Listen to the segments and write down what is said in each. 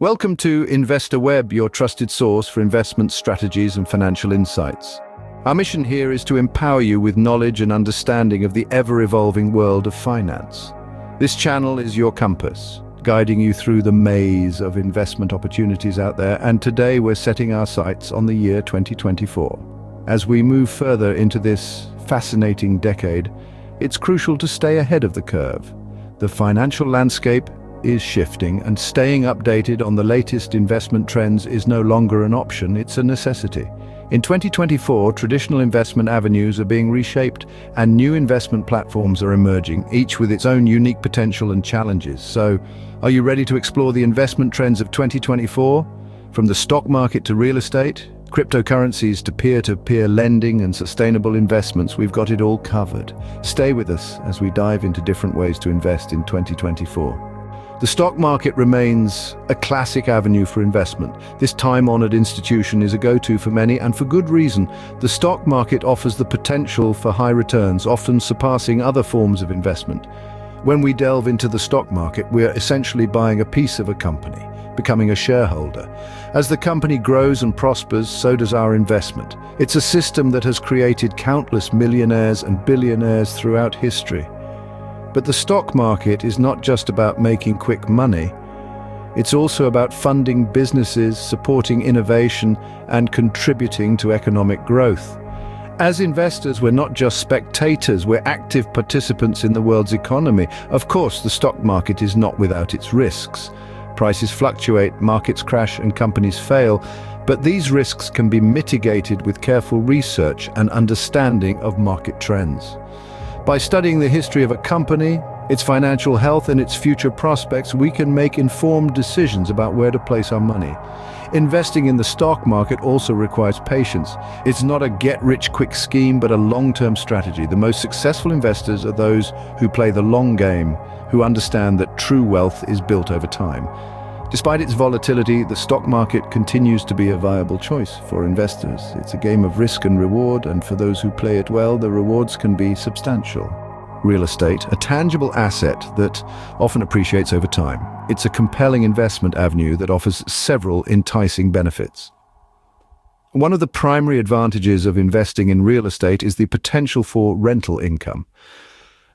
Welcome to Investor Web, your trusted source for investment strategies and financial insights. Our mission here is to empower you with knowledge and understanding of the ever-evolving world of finance. This channel is your compass, guiding you through the maze of investment opportunities out there, and today we're setting our sights on the year 2024. As we move further into this fascinating decade, it's crucial to stay ahead of the curve. The financial landscape is shifting, and staying updated on the latest investment trends is no longer an option, it's a necessity. In 2024, traditional investment avenues are being reshaped and new investment platforms are emerging, each with its own unique potential and challenges. So, are you ready to explore the investment trends of 2024? From the stock market to real estate, cryptocurrencies to peer-to-peer lending and sustainable investments, we've got it all covered. Stay with us as we dive into different ways to invest in 2024. The stock market remains a classic avenue for investment. This time-honored institution is a go-to for many, and for good reason. The stock market offers the potential for high returns, often surpassing other forms of investment. When we delve into the stock market, we're essentially buying a piece of a company, becoming a shareholder. As the company grows and prospers, so does our investment. It's a system that has created countless millionaires and billionaires throughout history. But the stock market is not just about making quick money. It's also about funding businesses, supporting innovation, and contributing to economic growth. As investors, we're not just spectators, we're active participants in the world's economy. Of course, the stock market is not without its risks. Prices fluctuate, markets crash, and companies fail, but these risks can be mitigated with careful research and understanding of market trends. By studying the history of a company, its financial health, and its future prospects, we can make informed decisions about where to place our money. Investing in the stock market also requires patience. It's not a get-rich-quick scheme, but a long-term strategy. The most successful investors are those who play the long game, who understand that true wealth is built over time. Despite its volatility, the stock market continues to be a viable choice for investors. It's a game of risk and reward, and for those who play it well, the rewards can be substantial. Real estate, a tangible asset that often appreciates over time. It's a compelling investment avenue that offers several enticing benefits. One of the primary advantages of investing in real estate is the potential for rental income.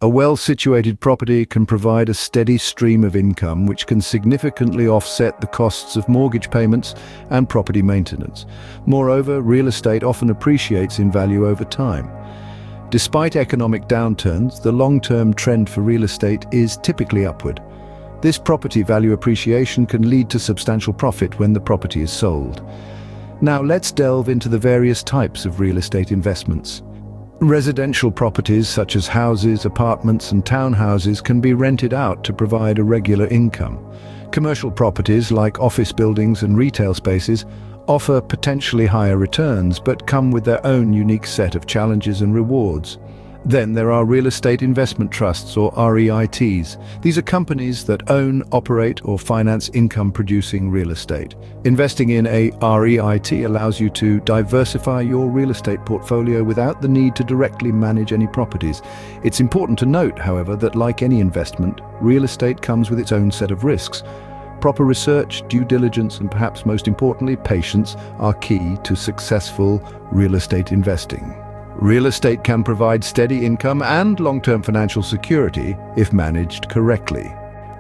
A well-situated property can provide a steady stream of income which can significantly offset the costs of mortgage payments and property maintenance. Moreover, real estate often appreciates in value over time. Despite economic downturns, the long-term trend for real estate is typically upward. This property value appreciation can lead to substantial profit when the property is sold. Now let's delve into the various types of real estate investments. Residential properties such as houses, apartments, and townhouses can be rented out to provide a regular income. Commercial properties like office buildings and retail spaces offer potentially higher returns, but come with their own unique set of challenges and rewards. Then there are real estate investment trusts, or REITs. These are companies that own, operate, or finance income-producing real estate. Investing in a REIT allows you to diversify your real estate portfolio without the need to directly manage any properties. It's important to note, however, that like any investment, real estate comes with its own set of risks. Proper research, due diligence, and perhaps most importantly, patience are key to successful real estate investing. Real estate can provide steady income and long-term financial security if managed correctly.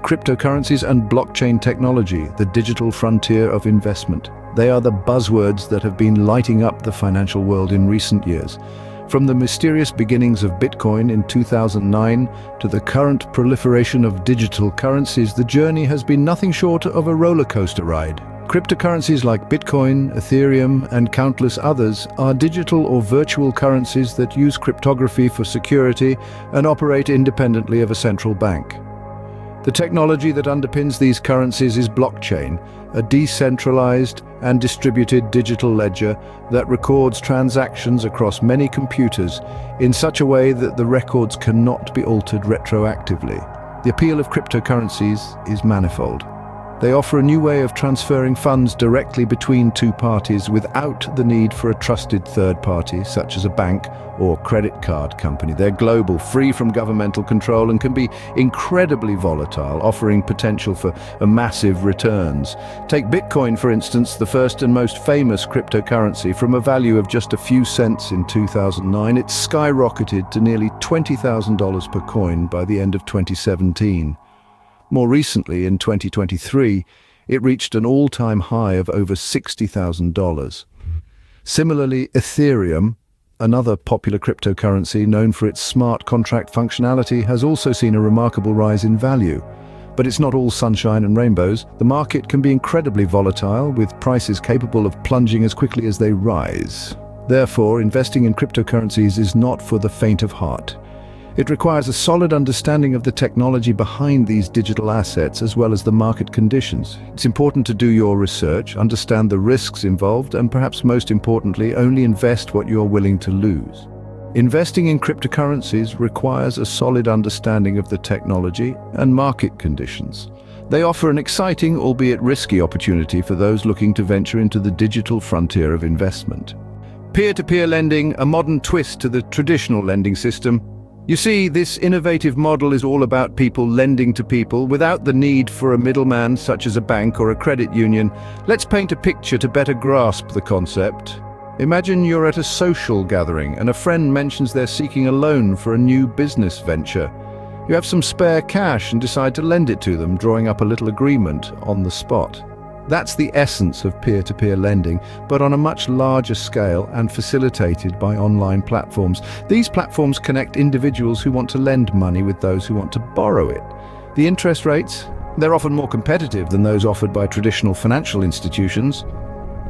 Cryptocurrencies and blockchain technology, the digital frontier of investment. They are the buzzwords that have been lighting up the financial world in recent years. From the mysterious beginnings of Bitcoin in 2009 to the current proliferation of digital currencies, the journey has been nothing short of a roller coaster ride. Cryptocurrencies like Bitcoin, Ethereum, and countless others are digital or virtual currencies that use cryptography for security and operate independently of a central bank. The technology that underpins these currencies is blockchain, a decentralized and distributed digital ledger that records transactions across many computers in such a way that the records cannot be altered retroactively. The appeal of cryptocurrencies is manifold. They offer a new way of transferring funds directly between two parties without the need for a trusted third party, such as a bank or credit card company. They're global, free from governmental control, and can be incredibly volatile, offering potential for massive returns. Take Bitcoin, for instance, the first and most famous cryptocurrency. From a value of just a few cents in 2009, it skyrocketed to nearly $20,000 per coin by the end of 2017. More recently, in 2023, it reached an all-time high of over $60,000. Similarly, Ethereum, another popular cryptocurrency known for its smart contract functionality, has also seen a remarkable rise in value. But it's not all sunshine and rainbows. The market can be incredibly volatile, with prices capable of plunging as quickly as they rise. Therefore, investing in cryptocurrencies is not for the faint of heart. It requires a solid understanding of the technology behind these digital assets, as well as the market conditions. It's important to do your research, understand the risks involved, and perhaps most importantly, only invest what you're willing to lose. Investing in cryptocurrencies requires a solid understanding of the technology and market conditions. They offer an exciting, albeit risky, opportunity for those looking to venture into the digital frontier of investment. Peer-to-peer lending, a modern twist to the traditional lending system. You see, this innovative model is all about people lending to people without the need for a middleman such as a bank or a credit union. Let's paint a picture to better grasp the concept. Imagine you're at a social gathering and a friend mentions they're seeking a loan for a new business venture. You have some spare cash and decide to lend it to them, drawing up a little agreement on the spot. That's the essence of peer-to-peer lending, but on a much larger scale and facilitated by online platforms. These platforms connect individuals who want to lend money with those who want to borrow it. The interest rates, they're often more competitive than those offered by traditional financial institutions.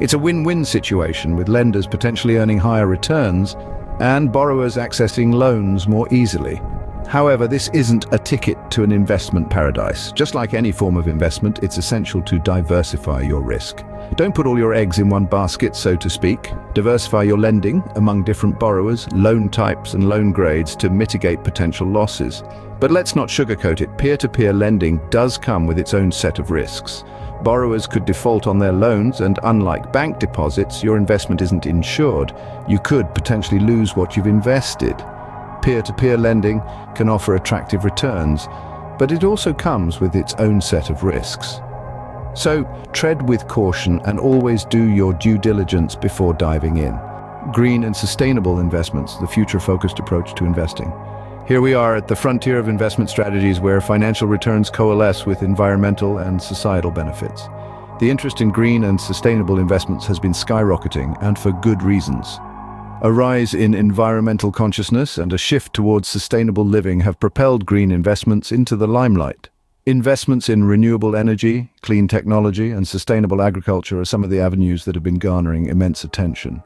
It's a win-win situation, with lenders potentially earning higher returns and borrowers accessing loans more easily. However, this isn't a ticket to an investment paradise. Just like any form of investment, it's essential to diversify your risk. Don't put all your eggs in one basket, so to speak. Diversify your lending among different borrowers, loan types, and loan grades to mitigate potential losses. But let's not sugarcoat it. Peer-to-peer lending does come with its own set of risks. Borrowers could default on their loans, and unlike bank deposits, your investment isn't insured. You could potentially lose what you've invested. Peer-to-peer lending can offer attractive returns, but it also comes with its own set of risks. So, tread with caution and always do your due diligence before diving in. Green and sustainable investments, the future-focused approach to investing. Here we are at the frontier of investment strategies where financial returns coalesce with environmental and societal benefits. The interest in green and sustainable investments has been skyrocketing, and for good reasons. A rise in environmental consciousness and a shift towards sustainable living have propelled green investments into the limelight. Investments in renewable energy, clean technology, and sustainable agriculture are some of the avenues that have been garnering immense attention.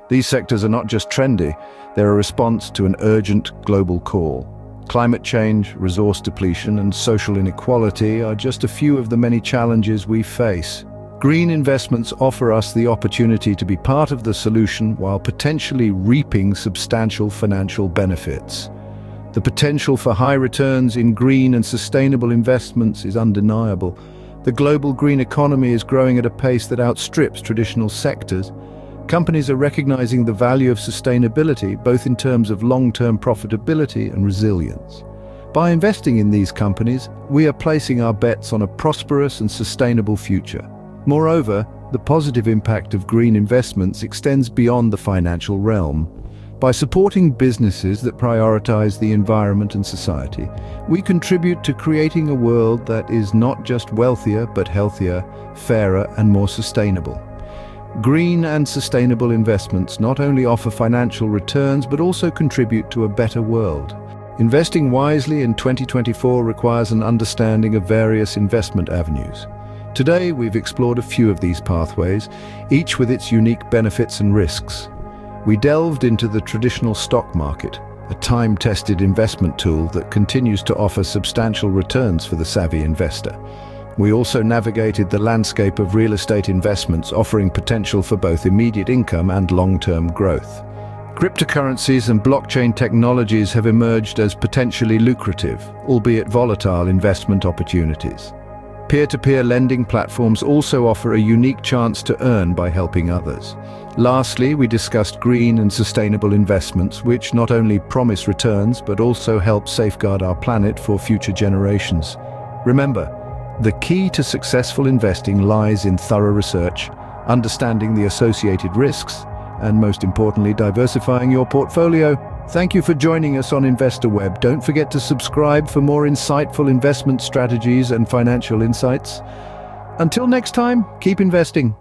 These sectors are not just trendy, they're a response to an urgent global call. Climate change, resource depletion, and social inequality are just a few of the many challenges we face. Green investments offer us the opportunity to be part of the solution while potentially reaping substantial financial benefits. The potential for high returns in green and sustainable investments is undeniable. The global green economy is growing at a pace that outstrips traditional sectors. Companies are recognizing the value of sustainability, both in terms of long-term profitability and resilience. By investing in these companies, we are placing our bets on a prosperous and sustainable future. Moreover, the positive impact of green investments extends beyond the financial realm. By supporting businesses that prioritize the environment and society, we contribute to creating a world that is not just wealthier, but healthier, fairer, and more sustainable. Green and sustainable investments not only offer financial returns, but also contribute to a better world. Investing wisely in 2024 requires an understanding of various investment avenues. Today, we've explored a few of these pathways, each with its unique benefits and risks. We delved into the traditional stock market, a time-tested investment tool that continues to offer substantial returns for the savvy investor. We also navigated the landscape of real estate investments, offering potential for both immediate income and long-term growth. Cryptocurrencies and blockchain technologies have emerged as potentially lucrative, albeit volatile, investment opportunities. Peer-to-peer lending platforms also offer a unique chance to earn by helping others. Lastly, we discussed green and sustainable investments, which not only promise returns but also help safeguard our planet for future generations. Remember, the key to successful investing lies in thorough research, understanding the associated risks, and most importantly, diversifying your portfolio. Thank you for joining us on InvestorWeb. Don't forget to subscribe for more insightful investment strategies and financial insights. Until next time, keep investing.